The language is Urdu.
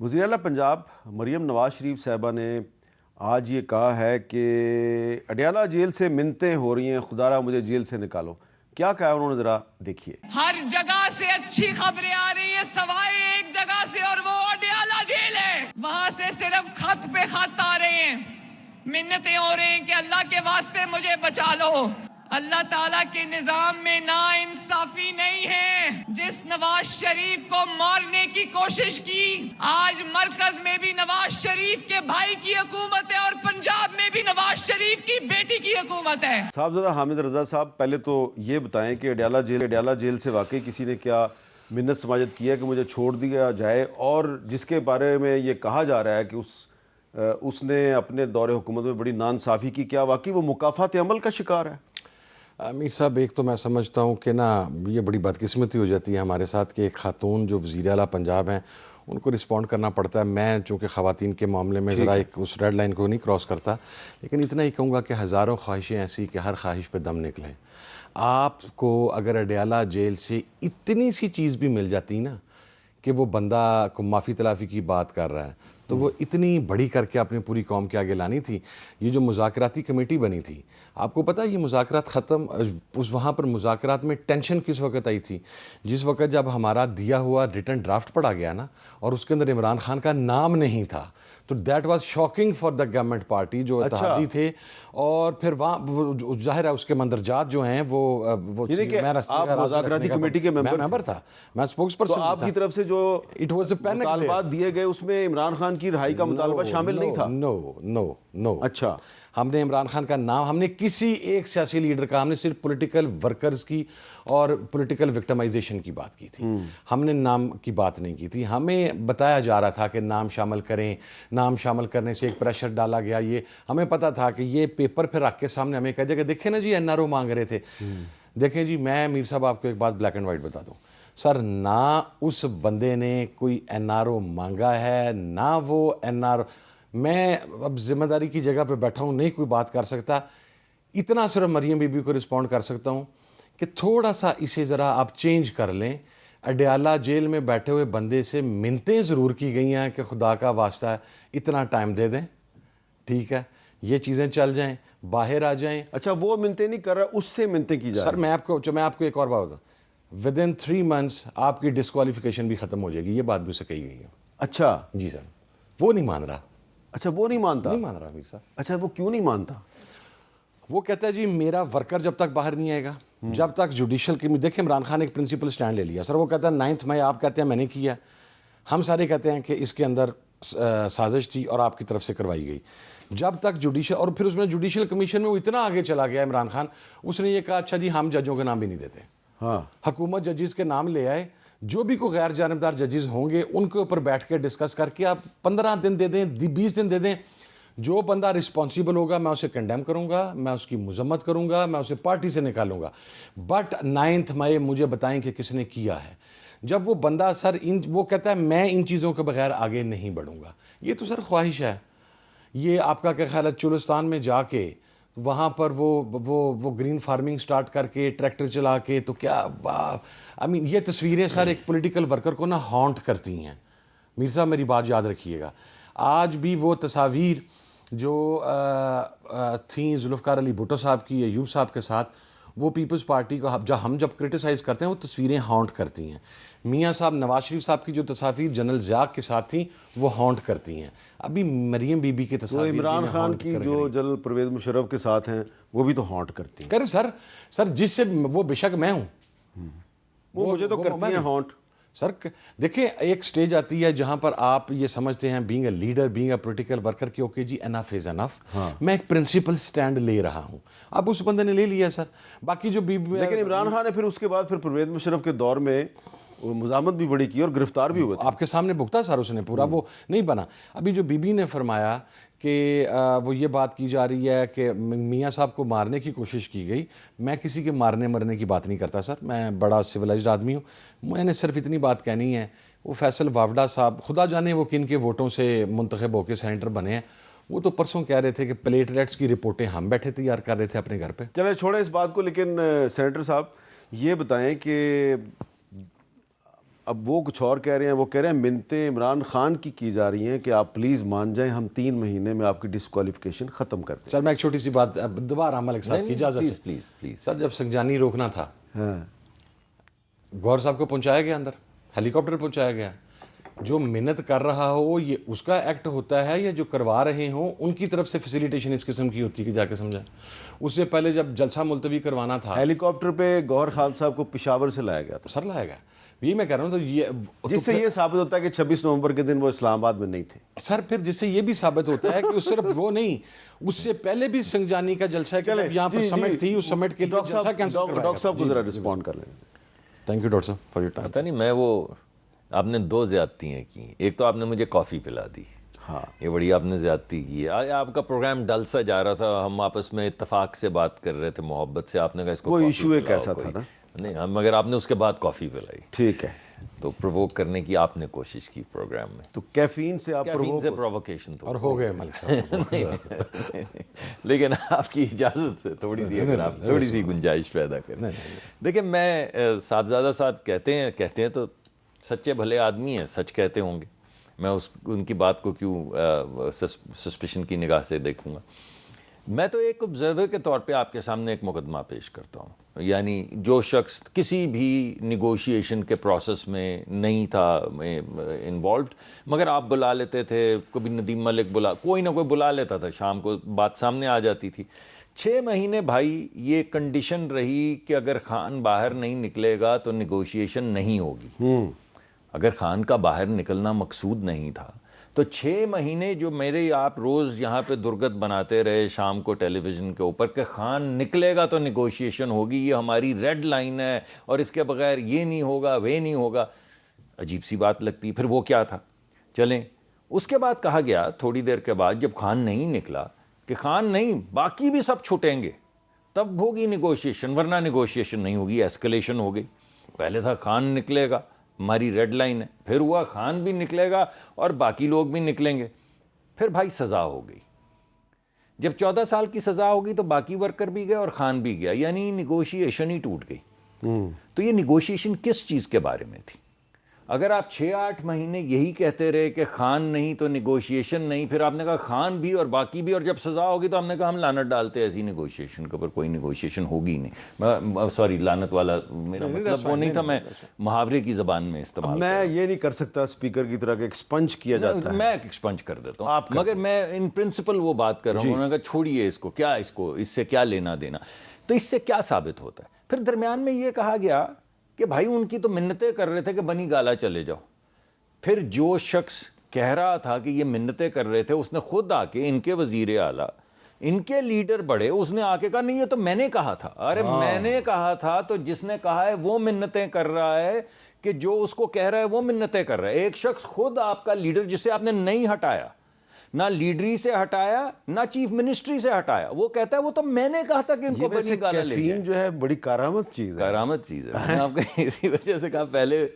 وزیر اعلیٰ پنجاب مریم نواز شریف صاحبہ نے آج یہ کہا ہے کہ اڈیالہ جیل سے منتیں ہو رہی ہیں، خدا را مجھے جیل سے نکالو۔ کیا کہا انہوں نے، ذرا دیکھیے۔ ہر جگہ سے اچھی خبریں آ رہی ہیں سوائے ایک جگہ سے، اور وہ اڈیالہ جیل ہے۔ وہاں سے صرف خط پہ خط آ رہے ہیں، منتیں ہو رہی ہیں کہ اللہ کے واسطے مجھے بچا لو۔ اللہ تعالیٰ کے نظام میں ناانصافی نہیں ہے۔ جس نواز شریف کو مارنے کی کوشش کی، آج مرکز میں بھی نواز شریف کے بھائی کی حکومت ہے اور پنجاب میں بھی نواز شریف کی بیٹی کی حکومت ہے۔ صاحبزادہ حامد رضا صاحب، پہلے تو یہ بتائیں کہ اڈیالہ جیل سے واقعی کسی نے کیا منت سماجت کی ہے کہ مجھے چھوڑ دیا جائے، اور جس کے بارے میں یہ کہا جا رہا ہے کہ اس نے اپنے دور حکومت میں بڑی ناانصافی کی، کیا واقعی وہ مکافات عمل کا شکار ہے؟ امیر صاحب، ایک تو میں سمجھتا ہوں کہ یہ بڑی بدقسمتی ہو جاتی ہے ہمارے ساتھ کہ ایک خاتون جو وزیر اعلیٰ پنجاب ہیں ان کو رسپونڈ کرنا پڑتا ہے۔ میں چونکہ خواتین کے معاملے میں ذرا ایک اس ریڈ لائن کو نہیں کراس کرتا، لیکن اتنا ہی کہوں گا کہ ہزاروں خواہشیں ایسی کہ ہر خواہش پہ دم نکلے۔ آپ کو اگر اڈیالہ جیل سے اتنی سی چیز بھی مل جاتی نا کہ وہ بندہ کو معافی تلافی کی بات کر رہا ہے، تو وہ اتنی بڑی کر کے اپنی پوری قوم کے آگے لانی تھی۔ یہ جو مذاکراتی کمیٹی بنی تھی، آپ کو پتہ ہے یہ مذاکرات ختم، وہاں پر مذاکرات میں ٹینشن کس وقت آئی تھی؟ جس وقت جب ہمارا دیا ہوا ریٹن ڈرافٹ پڑھا گیا نا، اور اس کے اندر عمران خان کا نام نہیں تھا، تو that was shocking for the government party جو اتحادی تھے۔ اور پھر وہاں ظاہر ہے اس کے مندرجات جو ہیں وہ آپ مذاکراتی کمیٹی کے ممبر تھا، میں اسپوکس پرسن تو آپ کی طرف سے جو مطالبات دیے گئے اس میں عمران خان کی رہائی کا مطالبہ شامل نہیں تھا؟ نو۔ اچھا، ہم نے عمران خان کا نام، ہم نے کسی ایک سیاسی لیڈر کا، ہم نے صرف پولیٹیکل ورکرز کی اور پولیٹیکل وکٹمائزیشن کی بات کی تھی، ہم نے نام کی بات نہیں کی تھی۔ ہمیں بتایا جا رہا تھا کہ نام شامل کریں، نام شامل کرنے سے ایک پریشر ڈالا گیا، یہ ہمیں پتہ تھا کہ یہ پیپر پھر رکھ کے سامنے ہمیں کہا جائے کہ دیکھیں نا جی NRO مانگ رہے تھے۔ دیکھیں جی، میں میر صاحب آپ کو ایک بات بلیک اینڈ وائٹ بتا دوں سر، نہ اس بندے نے کوئی NRO مانگا ہے، نہ وہ NRO، میں اب ذمہ داری کی جگہ پہ بیٹھا ہوں، نہیں کوئی بات کر سکتا۔ اتنا صرف مریم بی بی کو رسپونڈ کر سکتا ہوں کہ تھوڑا سا اسے ذرا آپ چینج کر لیں۔ اڈیالہ جیل میں بیٹھے ہوئے بندے سے منتیں ضرور کی گئی ہیں کہ خدا کا واسطہ ہے اتنا ٹائم دے دیں، ٹھیک ہے، یہ چیزیں چل جائیں، باہر آ جائیں۔ اچھا، وہ منتیں نہیں کر رہا، اس سے منتیں کی جا رہی ہیں۔ سر میں آپ کو ایک اور بات بتاؤں، ودن 3 months آپ کی ڈسکوالیفیکیشن بھی ختم ہو جائے گی، یہ بات بھی اسے کہی گئی ہے۔ اچھا جی سر، وہ نہیں مان رہا۔ اچھا، وہ نہیں مانتا؟ نہیں مان رہا امیر صاحب۔ اچھا، وہ کیوں نہیں مانتا؟ وہ کہتا ہے جی میرا ورکر جب تک باہر نہیں آئے گا، جب تک جوڈیشل کی، دیکھیں عمران خان ایک پرنسپل سٹینڈ لے لیا سر، وہ کہتا ہے 9 مئی آپ کہتے ہیں میں نے کیا، ہم سارے کہتے ہیں کہ اس کے اندر سازش تھی اور آپ کی طرف سے کروائی گئی۔ جب تک جوڈیشل، اور پھر اس میں جوڈیشل کمیشن میں وہ اتنا آگے چلا گیا عمران خان، اس نے یہ کہا اچھا جی ہم ججوں کے نام بھی نہیں دیتے، ہاں، حکومت ججز کے نام لے آئے، جو بھی کوئی غیر جانبدار ججز ہوں گے ان کے اوپر بیٹھ کے ڈسکس کر کے آپ 15 دن دے دیں، 20 دن دے دیں، جو بندہ رسپانسیبل ہوگا میں اسے کنڈیم کروں گا، میں اس کی مذمت کروں گا، میں اسے پارٹی سے نکالوں گا، بٹ 9 مئی مجھے بتائیں کہ کس نے کیا ہے۔ جب وہ بندہ سر وہ کہتا ہے میں ان چیزوں کے بغیر آگے نہیں بڑھوں گا، یہ تو سر خواہش ہے۔ یہ آپ کا کیا خیال ہے، چولستان میں جا کے وہاں پر وہ گرین فارمنگ سٹارٹ کر کے ٹریکٹر چلا کے، تو کیا یہ تصویریں سر ایک پولیٹیکل ورکر کو ہانٹ کرتی ہیں۔ میر صاحب میری بات یاد رکھیے گا، آج بھی وہ تصاویر جو تھیں ذوالفقار علی بھٹو صاحب کی، ایوب صاحب کے ساتھ، وہ پیپلز پارٹی کو ہم جب کرٹیسائز کرتے ہیں وہ تصویریں ہانٹ کرتی ہیں۔ میاں صاحب نواز شریف صاحب کی جو تصاویر جنرل ضیاء کے ساتھ تھیں وہ ہانٹ کرتی ہیں۔ ابھی مریم بی بی کے تصاویر عمران خان کی جو جنرل پرویز مشرف کے ساتھ ہیں وہ بھی تو ہانٹ کرتی ہیں۔ کریں سر جس سے وہ بے شک میں ہوں، وہ مجھے تو کرتی ہیں ہانٹ سر۔ دیکھیں ایک سٹیج آتی ہے جہاں پر آپ یہ سمجھتے ہیں being a leader, being a political worker کہ اوکے جی انف از انف، میں ایک پرنسپل سٹینڈ لے رہا ہوں۔ اب اس بندے نے لے لیا سر، باقی جو لیکن عمران خان نے پھر اس کے بعد پھر پرویز مشرف کے دور میں مزاحمت بھی بڑی کی اور گرفتار بھی ہوئے تھے۔ آپ کے سامنے بھگتا سر اس نے پورا، وہ نہیں بنا۔ ابھی جو بی بی نے فرمایا کہ وہ یہ بات کی جا رہی ہے کہ میاں صاحب کو مارنے کی کوشش کی گئی، میں کسی کے مارنے مرنے کی بات نہیں کرتا سر، میں بڑا سویلائزڈ آدمی ہوں، میں نے صرف اتنی بات کہنی ہے، وہ فیصل واوڈا صاحب خدا جانے وہ کن کے ووٹوں سے منتخب ہو کے سینیٹر بنے ہیں، وہ تو پرسوں کہہ رہے تھے کہ پلیٹلیٹس کی رپورٹیں ہم بیٹھے تیار کر رہے تھے اپنے گھر پہ۔ چلیں چھوڑیں اس بات کو، لیکن سینیٹر صاحب یہ بتائیں کہ اب وہ کچھ اور کہہ رہے ہیں. وہ کہہ رہے ہیں منتیں عمران خان کی جا رہی ہیں کہ آپ پلیز مان جائیں, ہم 3 مہینے میں آپ کی ڈسکوالیفیکیشن ختم کر دیں. سر میں ایک چھوٹی سی بات دوبارہ ملک صاحب کی اجازت سے. پلیز سر جب سنجانی روکنا تھا, گور صاحب کو پہنچایا گیا اندر, ہیلی کاپٹر پہنچایا گیا. جو منت کر رہا ہو یہ اس کا ایکٹ ہوتا ہے, یا جو کروا رہے ہوں ان کی طرف سے فیسیلیٹیشن اس قسم کی ہوتی ہے کہ جا کے سمجھائیں. اس سے پہلے جب جلسہ ملتوی کروانا تھا, ہیلی کاپٹر پہ گوہر خان صاحب کو پشاور سے لایا گیا تھا. سر لائے گا, یہ میں کہہ رہا ہوں. تو یہ جس سے یہ ثابت ہوتا ہے کہ 26 نومبر کے دن وہ اسلام آباد میں نہیں تھے. سر پھر جس سے یہ بھی ثابت ہوتا ہے کہ صرف وہ نہیں, اس سے پہلے بھی سنجانی کا جلسہ ہے کہ یہاں پر سمٹ تھی, اس سمٹ کے لیے جلسہ کینسل کروایا. ڈاکٹر صاحب کو ذرا رسپونڈ کر لیں. تھینک یو ڈاکٹر صاحب فار یور ٹائم. پتہ نہیں میں وہ آپ نے 2 زیادتیاں کی. ایک تو آپ نے مجھے کافی پلا دی, ہاں یہ بڑی آپ نے زیادتی کی. آپ کا پروگرام ڈل سا جا رہا تھا, ہم آپس میں اتفاق سے بات کر رہے تھے, محبت سے. آپ نے کہا اس کو وہ ایشو ایک ایسا تھا نا. نہیں, مگر آپ نے اس کے بعد کافی پلائی, ٹھیک ہے, تو پرووک کرنے کی آپ نے کوشش کی پروگرام میں. تو کیفین سے آپ پرووکیشن تو اور ہو گئے ملک صاحب. لیکن آپ کی اجازت سے تھوڑی سی اگر آپ تھوڑی سی گنجائش پیدا کریں. دیکھیں میں صاحبزادہ صاحب کہتے ہیں تو سچے بھلے آدمی ہیں, سچ کہتے ہوں گے. میں ان کی بات کو کیوں سسپیشن کی نگاہ سے دیکھوں گا. میں تو ایک آبزرور کے طور پہ آپ کے سامنے ایک مقدمہ پیش کرتا ہوں. یعنی جو شخص کسی بھی نیگوشیشن کے پروسیس میں نہیں تھا انوالوڈ, مگر آپ بلا لیتے تھے, کبھی ندیم ملک کوئی نہ کوئی بلا لیتا تھا, شام کو بات سامنے آ جاتی تھی. 6 مہینے بھائی یہ کنڈیشن رہی کہ اگر خان باہر نہیں نکلے گا تو نیگوشیشن نہیں ہوگی. اگر خان کا باہر نکلنا مقصود نہیں تھا تو 6 مہینے جو میرے آپ روز یہاں پہ درگت بناتے رہے شام کو ٹیلی ویژن کے اوپر کہ خان نکلے گا تو نیگوشیشن ہوگی, یہ ہماری ریڈ لائن ہے اور اس کے بغیر یہ نہیں ہوگا وہ نہیں ہوگا, عجیب سی بات لگتی. پھر وہ کیا تھا, چلیں اس کے بعد کہا گیا تھوڑی دیر کے بعد جب خان نہیں نکلا کہ خان نہیں باقی بھی سب چھٹیں گے تب ہوگی نیگوشیشن, ورنہ نیگوشیشن نہیں ہوگی, ایسکلیشن ہو گئی. پہلے تھا خان نکلے گا ہماری ریڈ لائن ہے, پھر ہوا خان بھی نکلے گا اور باقی لوگ بھی نکلیں گے. پھر بھائی سزا ہو گئی. جب 14 سال کی سزا ہوگی تو باقی ورکر بھی گئے اور خان بھی گیا, یعنی نیگوشیشن ہی ٹوٹ گئی. تو یہ نیگوشیشن کس چیز کے بارے میں تھی؟ اگر آپ 6-8 مہینے یہی کہتے رہے کہ خان نہیں تو نیگوشیشن نہیں, پھر آپ نے کہا خان بھی اور باقی بھی, اور جب سزا ہوگی تو ہم نے کہا ہم لعنت ڈالتے ہیں ایسی نیگوشیشن کے اوپر, کوئی نیگوشیشن ہوگی نہیں. سوری, لعنت والا میرا مطلب وہ نہیں تھا, میں محاورے کی زبان میں استعمال. میں یہ نہیں کر سکتا اسپیکر کی طرح کہ ایکسپنج کیا جاتا ہے, میں ایکسپنج کر دیتا ہوں, مگر میں ان پرنسپل وہ بات کر رہا ہوں. انہوں نے کہا چھوڑیے اس کو, کیا اس سے کیا لینا دینا. تو اس سے کیا ثابت ہوتا ہے؟ پھر درمیان میں یہ کہا گیا کہ بھائی ان کی تو منتیں کر رہے تھے کہ بنی گالا چلے جاؤ. پھر جو شخص کہہ رہا تھا کہ یہ منتیں کر رہے تھے اس نے خود آ کے, ان کے وزیر اعلیٰ, ان کے لیڈر بڑے, اس نے آ کے کہا نہیں یہ تو میں نے کہا تھا. ارے میں نے کہا تھا تو جس نے کہا ہے وہ منتیں کر رہا ہے کہ جو اس کو کہہ رہا ہے وہ منتیں کر رہا ہے. ایک شخص خود آپ کا لیڈر جسے آپ نے نہیں ہٹایا, نہ لیڈری سے ہٹایا نہ چیف منسٹری سے ہٹایا, وہ کہتا ہے وہ تو میں نے کہا تھا کہ ان کو بنی گالا لے جائیں. جو ہے بڑی کارآمد چیز ہے. کارآمد چیز ہے. میں نے آپ کو اسی وجہ سے کہا پہلے